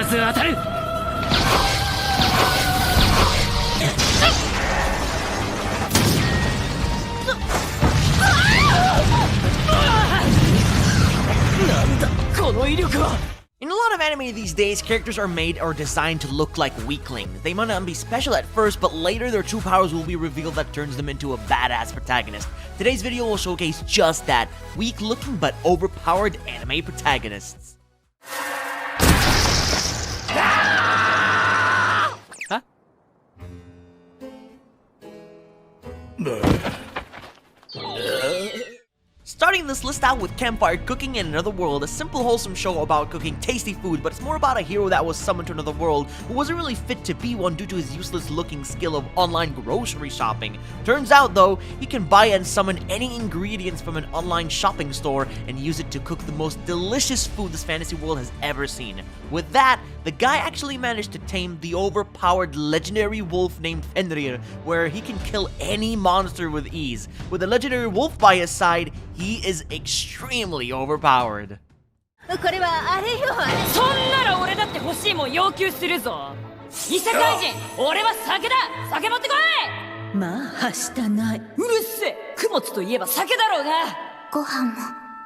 ず当たる。 In a lot of anime these days, characters are made or designed to look like weaklings. They might not be special at first, but later their true powers will be revealed that turns them into a badass protagonist. Today's video will showcase just that, weak-looking but overpowered anime protagonists. Huh? Starting this list out with Campfire Cooking in Another World, a simple wholesome show about cooking tasty food, but it's more about a hero that was summoned to another world who wasn't really fit to be one due to his useless looking skill of online grocery shopping. Turns out though, he can buy and summon any ingredients from an online shopping store and use it to cook the most delicious food this fantasy world has ever seen. With that, the guy actually managed to tame the overpowered legendary wolf named Fenrir, where he can kill any monster with ease. With the legendary wolf by his side, he is extremely overpowered. これはあれよ。そんなら俺だって欲しいもん要求するぞ。異世界人、俺は酒だ。酒持ってこい。まあ、はしたない。うるせえ。供物といえば酒だろうが。ご飯も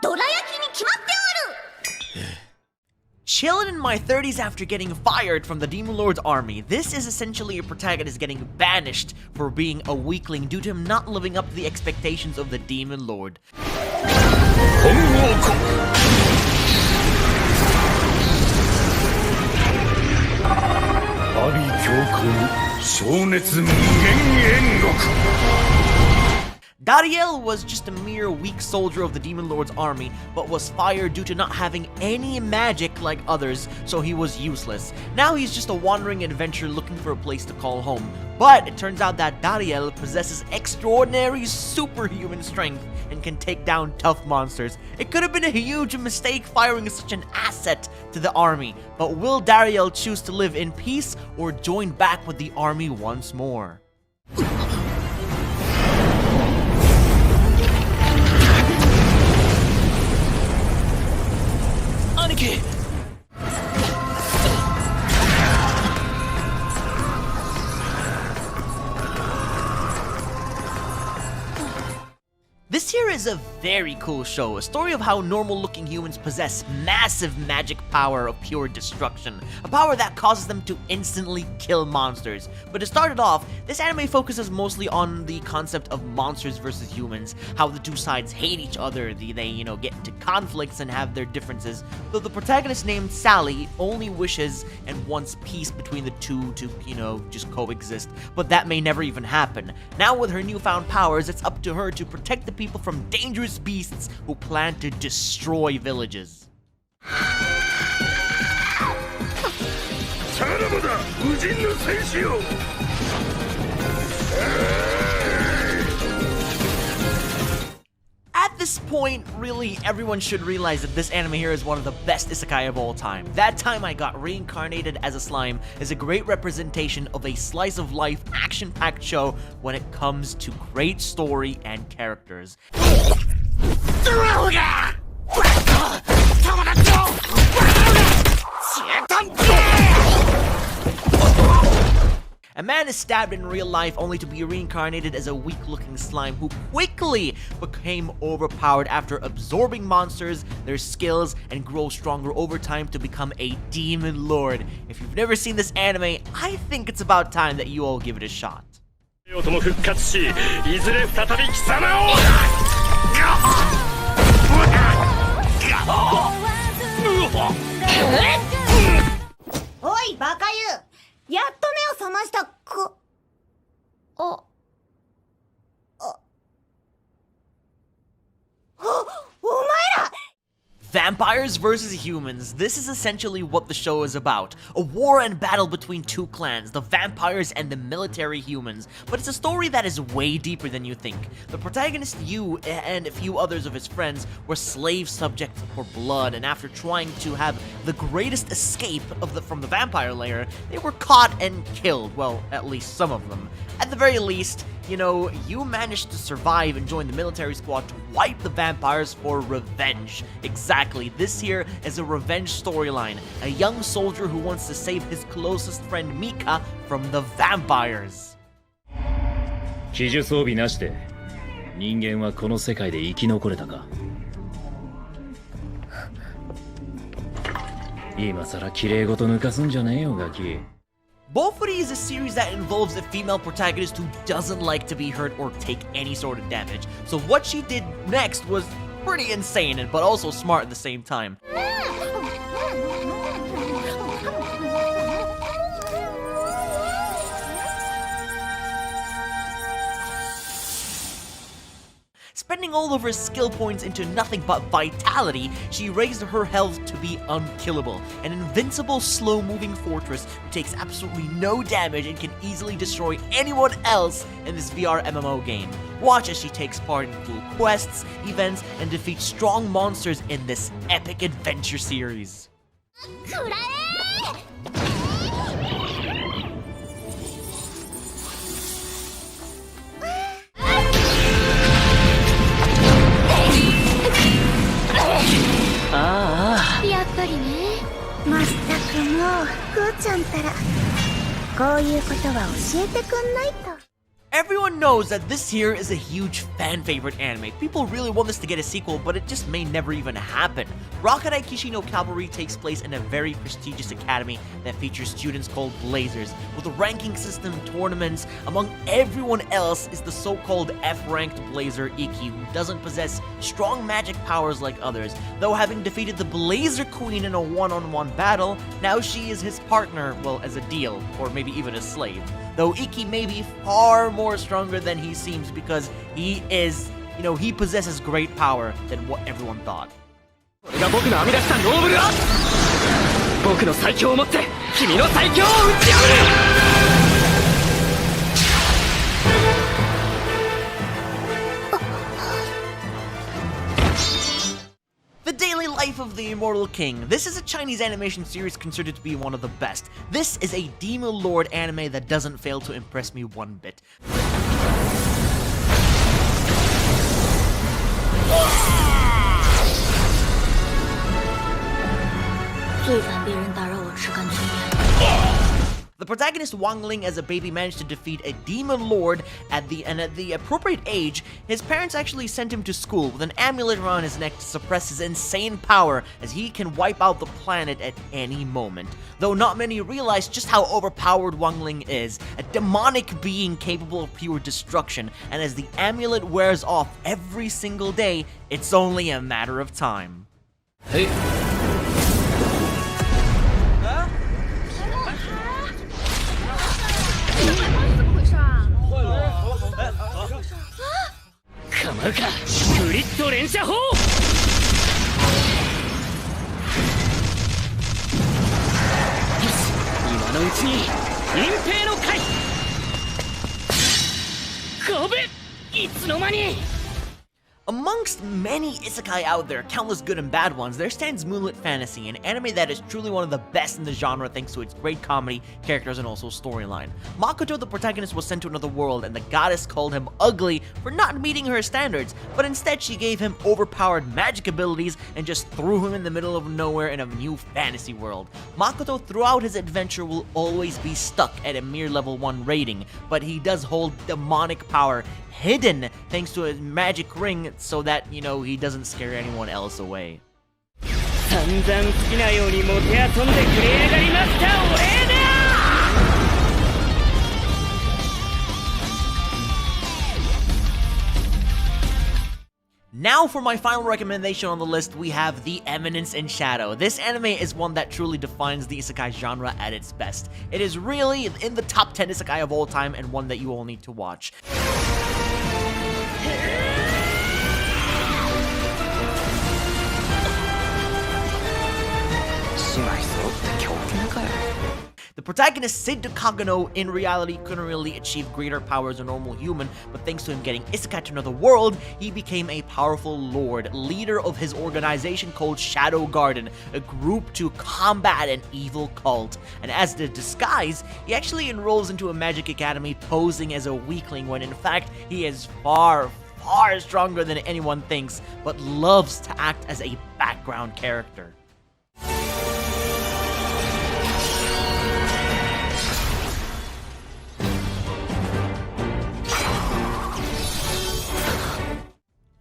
どら焼きに決まっておる。 Chillin' in my 30s after getting fired from the Demon Lord's army, this is essentially a protagonist getting banished for being a weakling due to him not living up to the expectations of the Demon Lord. Dariel was just a mere weak soldier of the Demon Lord's army, but was fired due to not having any magic like others, so he was useless. Now he's just a wandering adventurer looking for a place to call home. But it turns out that Dariel possesses extraordinary superhuman strength and can take down tough monsters. It could have been a huge mistake firing such an asset to the army, but will Dariel choose to live in peace or join back with the army once more? This here is a very cool show, a story of how normal-looking humans possess massive magic power of pure destruction, a power that causes them to instantly kill monsters. But to start it off, this anime focuses mostly on the concept of monsters versus humans, how the two sides hate each other, they get into conflicts and have their differences, though the protagonist named Sally only wishes and wants peace between the two to, just coexist, but that may never even happen. Now with her newfound powers, it's up to her to protect the people from dangerous beasts who plan to destroy villages. At this point, really, everyone should realize that this anime here is one of the best isekai of all time. That Time I Got Reincarnated as a Slime is a great representation of a slice-of-life, action-packed show when it comes to great story and characters. A man is stabbed in real life only to be reincarnated as a weak-looking slime who quickly became overpowered after absorbing monsters, their skills, and grow stronger over time to become a demon lord. If you've never seen this anime, I think it's about time that you all give it a shot. Oi, バカユ。やっと目を覚ました。お前ら。 Vampires versus humans. This is essentially what the show is about. A war and battle between two clans, the vampires and the military humans. But it's a story that is way deeper than you think. The protagonist, Yu, and a few others of his friends were slave subjects for blood, and after trying to have the greatest escape from the vampire lair, they were caught and killed. Well, at least some of them. At the very least, you managed to survive and join the military squad to wipe the vampires for revenge. Exactly, this here is a revenge storyline. A young soldier who wants to save his closest friend Mika from the vampires. 奇獣装備なしで人間はこの世界で生き残れたか。今さら綺麗事抜かすんじゃねえよガキ。Overpowered is a series that involves a female protagonist who doesn't like to be hurt or take any sort of damage. So what she did next was pretty insane, but also smart at the same time. Spending all of her skill points into nothing but vitality, she raised her health to be unkillable, an invincible slow-moving fortress who takes absolutely no damage and can easily destroy anyone else in this VR MMO game. Watch as she takes part in cool quests, events, and defeats strong monsters in this epic adventure series. Everyone knows that this here is a huge fan favorite anime. People really want this to get a sequel, but it just may never even happen. Rakurai Kishi no Cavalry takes place in a very prestigious academy that features students called Blazers. With a ranking system, tournaments, among everyone else is the so-called F-ranked Blazer Iki, who doesn't possess strong magic powers like others. Though having defeated the Blazer Queen in a one-on-one battle, now she is his partner, well, as a deal, or maybe even a slave. Though Iki may be far more stronger than he seems because he is, he possesses great power than what everyone thought. The Daily Life of the Immortal King. This is a Chinese animation series considered to be one of the best. This is a Demon Lord anime that doesn't fail to impress me one bit. The protagonist Wang Ling as a baby managed to defeat a demon lord at the appropriate age. His parents actually sent him to school with an amulet around his neck to suppress his insane power, as he can wipe out the planet at any moment. Though not many realize just how overpowered Wang Ling is, a demonic being capable of pure destruction, and as the amulet wears off every single day, it's only a matter of time. Hey. Amongst many isekai out there, countless good and bad ones, there stands Moonlit Fantasy, an anime that is truly one of the best in the genre thanks to its great comedy, characters, and also storyline. Makoto, the protagonist, was sent to another world, and the goddess called him ugly for not meeting her standards, but instead she gave him overpowered magic abilities and just threw him in the middle of nowhere in a new fantasy world. Makoto, throughout his adventure, will always be stuck at a mere level 1 rating, but he does hold demonic power hidden thanks to a magic ring so that, he doesn't scare anyone else away. Now for my final recommendation on the list, we have The Eminence in Shadow. This anime is one that truly defines the isekai genre at its best. It is really in the top 10 isekai of all time and one that you all need to watch. The protagonist Sid Kagano in reality couldn't really achieve greater power as a normal human, but thanks to him getting isekai to another world, he became a powerful lord, leader of his organization called Shadow Garden, a group to combat an evil cult. And as the disguise, he actually enrolls into a magic academy posing as a weakling when in fact he is far stronger than anyone thinks, but loves to act as a background character.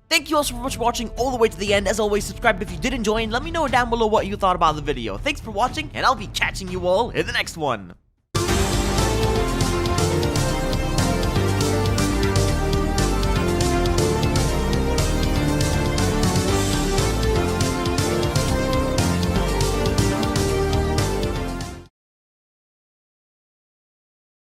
Thank you all so much for watching all the way to the end. As always, subscribe if you did enjoy, and let me know down below what you thought about the video. Thanks for watching, and I'll be catching you all in the next one.